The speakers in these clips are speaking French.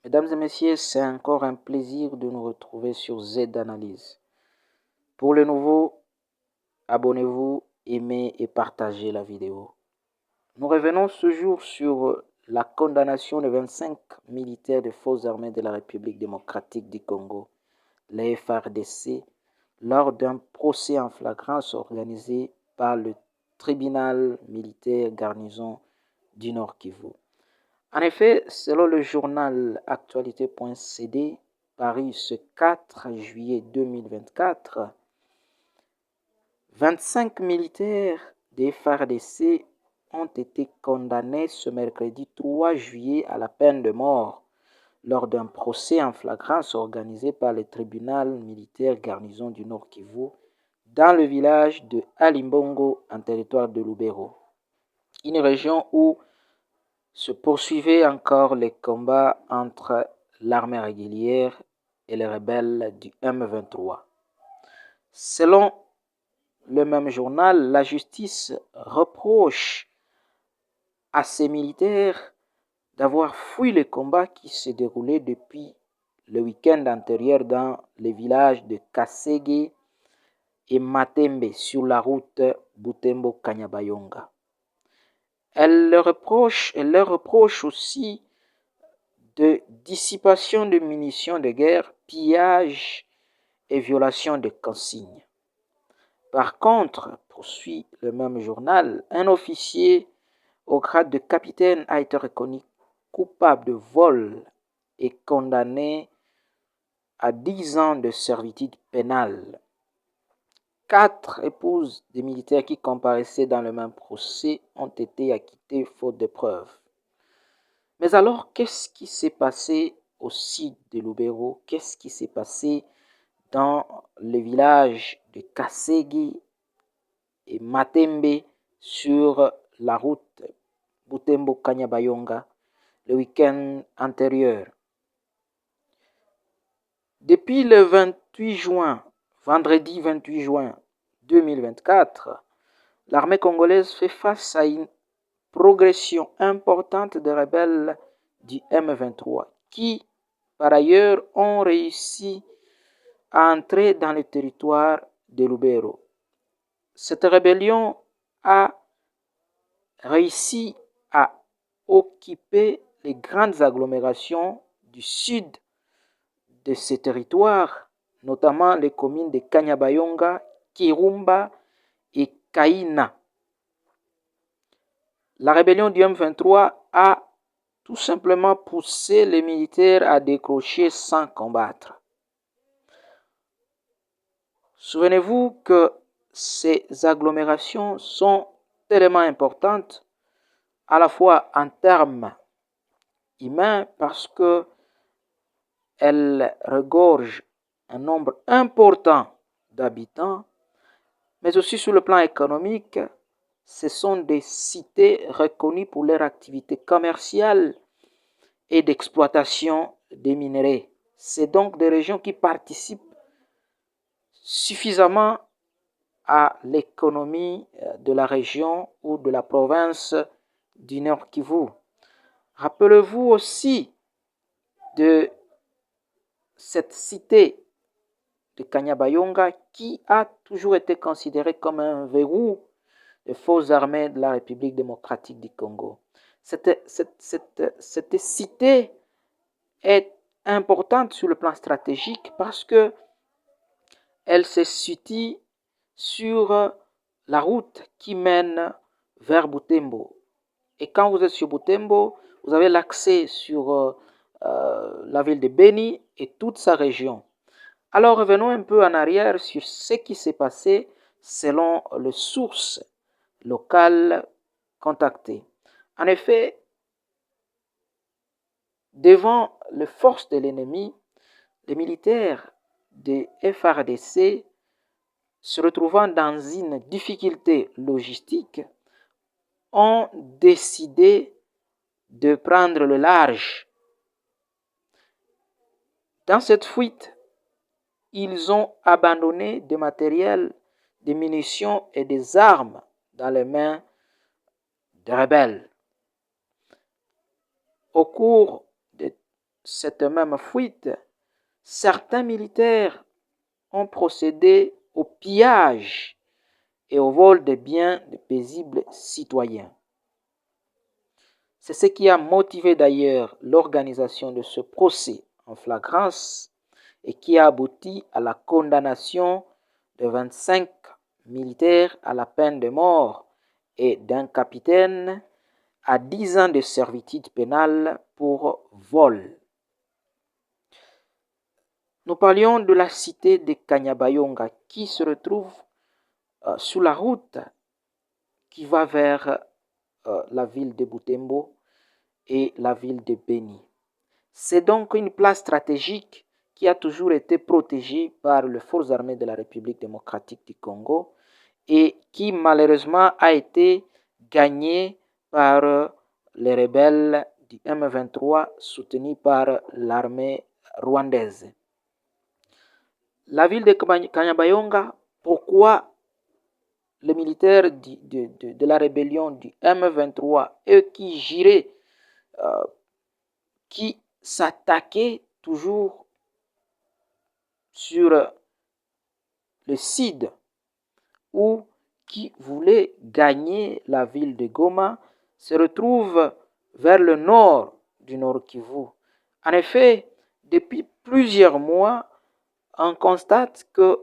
Mesdames et messieurs, c'est encore un plaisir de nous retrouver sur Z Analyse. Pour le nouveau, abonnez-vous, aimez et partagez la vidéo. Nous revenons ce jour sur la condamnation de 25 militaires des forces armées de la République démocratique du Congo, les FARDC, lors d'un procès en flagrance organisé par le tribunal militaire garnison du Nord Kivu. En effet, selon le journal Actualité.cd, paru ce 4 juillet 2024, 25 militaires des FARDC ont été condamnés ce mercredi 3 juillet à la peine de mort lors d'un procès en flagrance organisé par le tribunal militaire garnison du Nord Kivu dans le village de Alimbongo en territoire de Lubero, une région où se poursuivaient encore les combats entre l'armée régulière et les rebelles du M23. Selon le même journal, la justice reproche à ces militaires d'avoir fui les combats qui se déroulaient depuis le week-end antérieur dans les villages de Kasege et Matembe sur la route Butembo-Kanyabayonga. Elle leur reproche aussi de dissipation de munitions de guerre, pillage et violation de consignes. Par contre, poursuit le même journal, un officier au grade de capitaine a été reconnu coupable de vol et condamné à 10 ans de servitude pénale. 4 épouses des militaires qui comparaissaient dans le même procès ont été acquittées faute de preuves. Mais alors, qu'est-ce qui s'est passé au site de Lubero? Qu'est-ce qui s'est passé dans les villages de Kasegi et Matembe sur la route Butembo-Kanyabayonga le week-end antérieur? Depuis le 28 juin, vendredi 28 juin 2024, l'armée congolaise fait face à une progression importante des rebelles du M23 qui, par ailleurs, ont réussi à entrer dans le territoire de Lubero. Cette rébellion a réussi à occuper les grandes agglomérations du sud de ce territoire, notamment les communes de Kanyabayonga, Kirumba et Kaina. La rébellion du M23 a tout simplement poussé les militaires à décrocher sans combattre. Souvenez-vous que ces agglomérations sont tellement importantes, à la fois en termes humains, parce qu'elles regorgent un nombre important d'habitants, mais aussi sur le plan économique. Ce sont des cités reconnues pour leur activité commerciale et d'exploitation des minerais. C'est donc des régions qui participent suffisamment à l'économie de la région ou de la province du Nord Kivu. Rappelez-vous aussi de cette cité de Kanyabayonga qui a toujours été considérée comme un verrou des forces armées de la République démocratique du Congo. Cette cité est importante sur le plan stratégique parce que elle se situe sur la route qui mène vers Butembo. Et quand vous êtes sur Butembo, vous avez l'accès sur la ville de Beni et toute sa région. Alors revenons un peu en arrière sur ce qui s'est passé selon les sources locales contactées. En effet, devant les forces de l'ennemi, les militaires de FARDC, se retrouvant dans une difficulté logistique, ont décidé de prendre le large. Dans cette fuite, ils ont abandonné des matériels, des munitions et des armes dans les mains des rebelles. Au cours de cette même fuite, certains militaires ont procédé au pillage et au vol des biens de paisibles citoyens. C'est ce qui a motivé d'ailleurs l'organisation de ce procès en flagrance et qui a abouti à la condamnation de 25 militaires à la peine de mort et d'un capitaine à 10 ans de servitude pénale pour vol. Nous parlions de la cité de Kanyabayonga qui se retrouve sur la route qui va vers la ville de Butembo et la ville de Beni. C'est donc une place stratégique qui a toujours été protégée par les forces armées de la République démocratique du Congo et qui malheureusement a été gagnée par les rebelles du M23 soutenus par l'armée rwandaise. La ville de Kanyabayonga, pourquoi les militaires de la rébellion du M23, eux qui giraient, qui s'attaquaient toujours sur le sud ou qui voulaient gagner la ville de Goma, se retrouvent vers le nord du Nord Kivu. En effet, depuis plusieurs mois, on constate que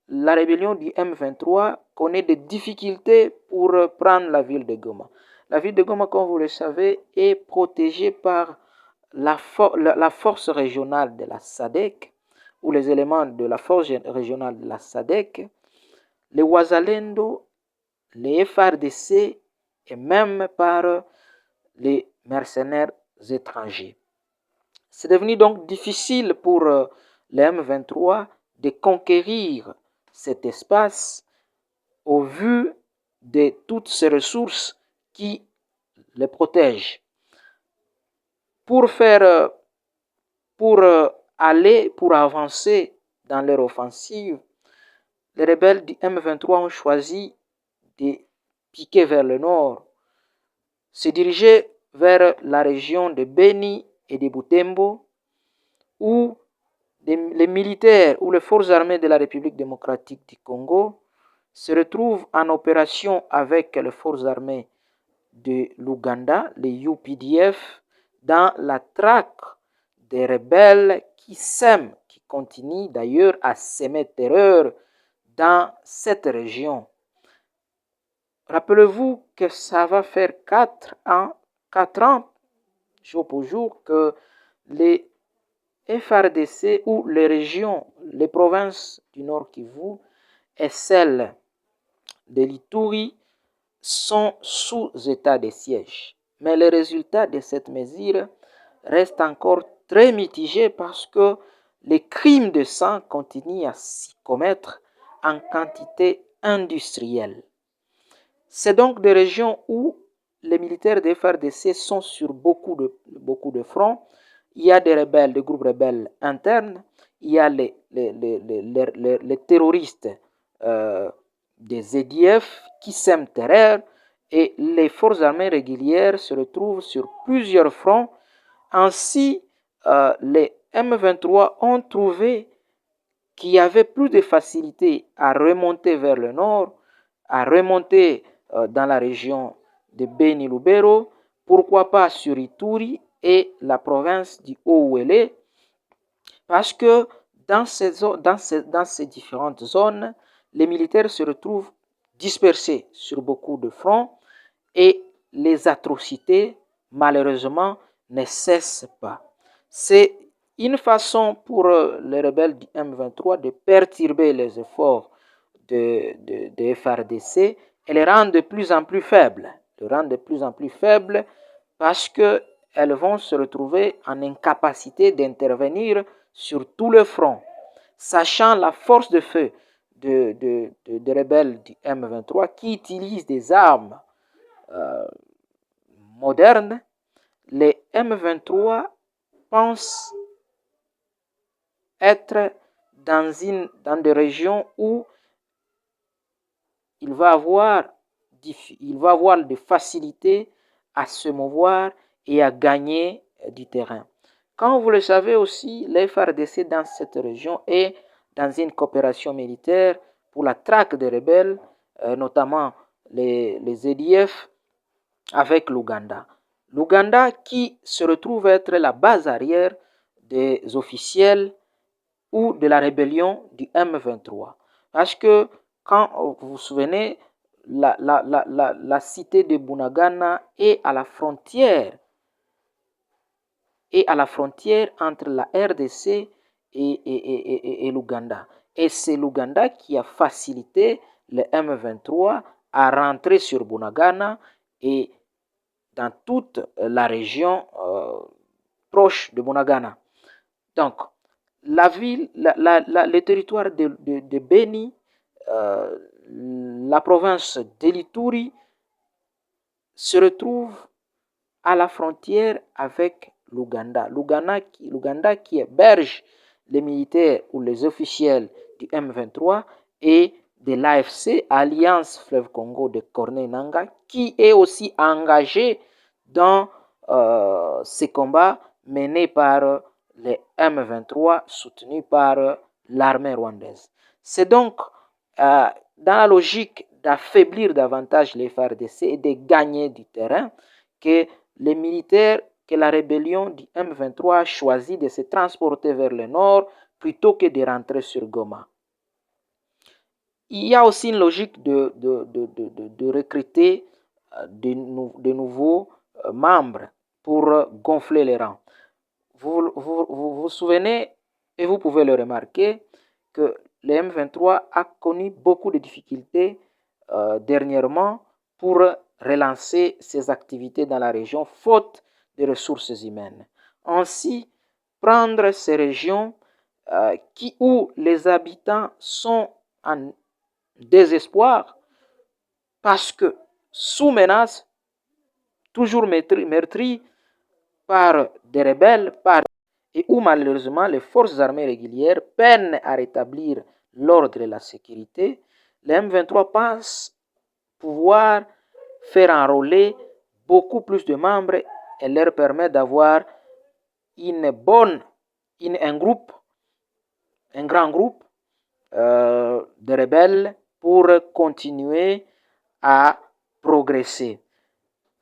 la rébellion du M23 connaît des difficultés pour prendre la ville de Goma. La ville de Goma, comme vous le savez, est protégée par la force régionale de la SADC ou les éléments de la force régionale de la SADC, les Wazalendo, les FRDC et même par les mercenaires étrangers. C'est devenu donc difficile pour les M23 de conquérir cet espace au vu de toutes ces ressources qui les protègent. Pour avancer dans leur offensive, les rebelles du M23 ont choisi de piquer vers le nord, se diriger vers la région de Beni et de Butembo, où les militaires ou les forces armées de la République démocratique du Congo se retrouvent en opération avec les forces armées de l'Ouganda, les UPDF, dans la traque des rebelles qui continuent d'ailleurs à semer terreur dans cette région. Rappelez-vous que ça va faire 4 ans, jour pour jour, que les FRDC ou les régions, les provinces du Nord Kivu et celles de l'Ituri sont sous état de siège. Mais les résultats de cette mesure restent encore très mitigés parce que les crimes de sang continuent à s'y commettre en quantité industrielle. C'est donc des régions où les militaires des FARDC sont sur beaucoup de fronts. Il y a des rebelles, des groupes rebelles internes, il y a les terroristes des EDF qui sèment terreur et les forces armées régulières se retrouvent sur plusieurs fronts. Ainsi, les M23 ont trouvé qu'il y avait plus de facilité à remonter vers le nord, à remonter dans la région de Beni-Lubero, pourquoi pas sur Ituri et la province du Haut-Ouélé, parce que dans ces différentes zones, les militaires se retrouvent dispersés sur beaucoup de fronts et les atrocités, malheureusement, ne cessent pas. C'est une façon pour les rebelles du M23 de perturber les efforts de FARDC et les rendre de plus en plus faibles. Parce qu'elles vont se retrouver en incapacité d'intervenir sur tout le front. Sachant la force de feu des rebelles du M23 qui utilisent des armes modernes, les M23 pensent être dans des régions où il va avoir des facilités à se mouvoir et à gagner du terrain. Comme vous le savez aussi, les FARDC dans cette région est dans une coopération militaire pour la traque des rebelles, notamment les EDF, avec l'Ouganda. L'Ouganda qui se retrouve être la base arrière des officiels ou de la rébellion du M23. Parce que, quand vous vous souvenez, la cité de Bunagana est à la frontière entre la RDC et l'Ouganda. Et c'est l'Ouganda qui a facilité le M23 à rentrer sur Bunagana et dans toute la région proche de Bunagana. Donc, la ville, le territoire de Beni, la province d'Elituri se retrouve à la frontière avec l'Ouganda. L'Ouganda qui héberge les militaires ou les officiels du M23 et de l'AFC, Alliance Fleuve Congo de Corneille Nangaa, qui est aussi engagé dans ces combats menés par les M23 soutenus par l'armée rwandaise. C'est donc dans la logique d'affaiblir davantage les FARDC et de gagner du terrain que les militaires, que la rébellion du M23 a choisi de se transporter vers le nord plutôt que de rentrer sur Goma. Il y a aussi une logique de recruter de nouveaux membres pour gonfler les rangs. Vous souvenez, et vous pouvez le remarquer, que le M23 a connu beaucoup de difficultés dernièrement pour relancer ses activités dans la région, faute de ressources humaines. Ainsi, prendre ces régions où les habitants sont en désespoir parce que sous menace, toujours meurtris par des rebelles, et où malheureusement les forces armées régulières peinent à rétablir l'ordre et la sécurité, le M23 pense pouvoir faire enrôler beaucoup plus de membres et leur permet d'avoir un grand groupe de rebelles pour continuer à progresser.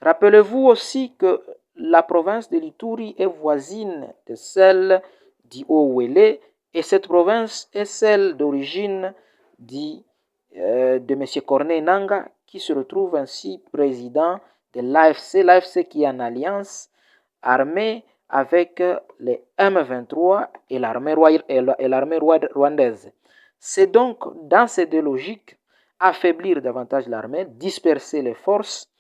Rappelez-vous aussi que la province de l'Ituri est voisine de celle du Haut-Uélé et cette province est celle d'origine de M. Corneille Nangaa qui se retrouve ainsi président de l'AFC qui est en alliance armée avec les M23 et l'armée rwandaise. C'est donc dans ces deux logiques, affaiblir davantage l'armée, disperser les forces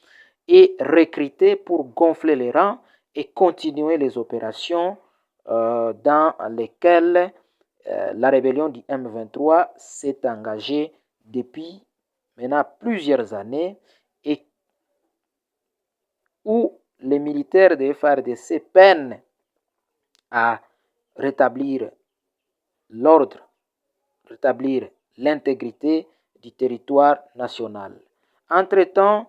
et recruter pour gonfler les rangs et continuer les opérations dans lesquelles la rébellion du M23 s'est engagée depuis maintenant plusieurs années et où les militaires de FARDC peinent à rétablir l'ordre, rétablir l'intégrité du territoire national. Entre-temps,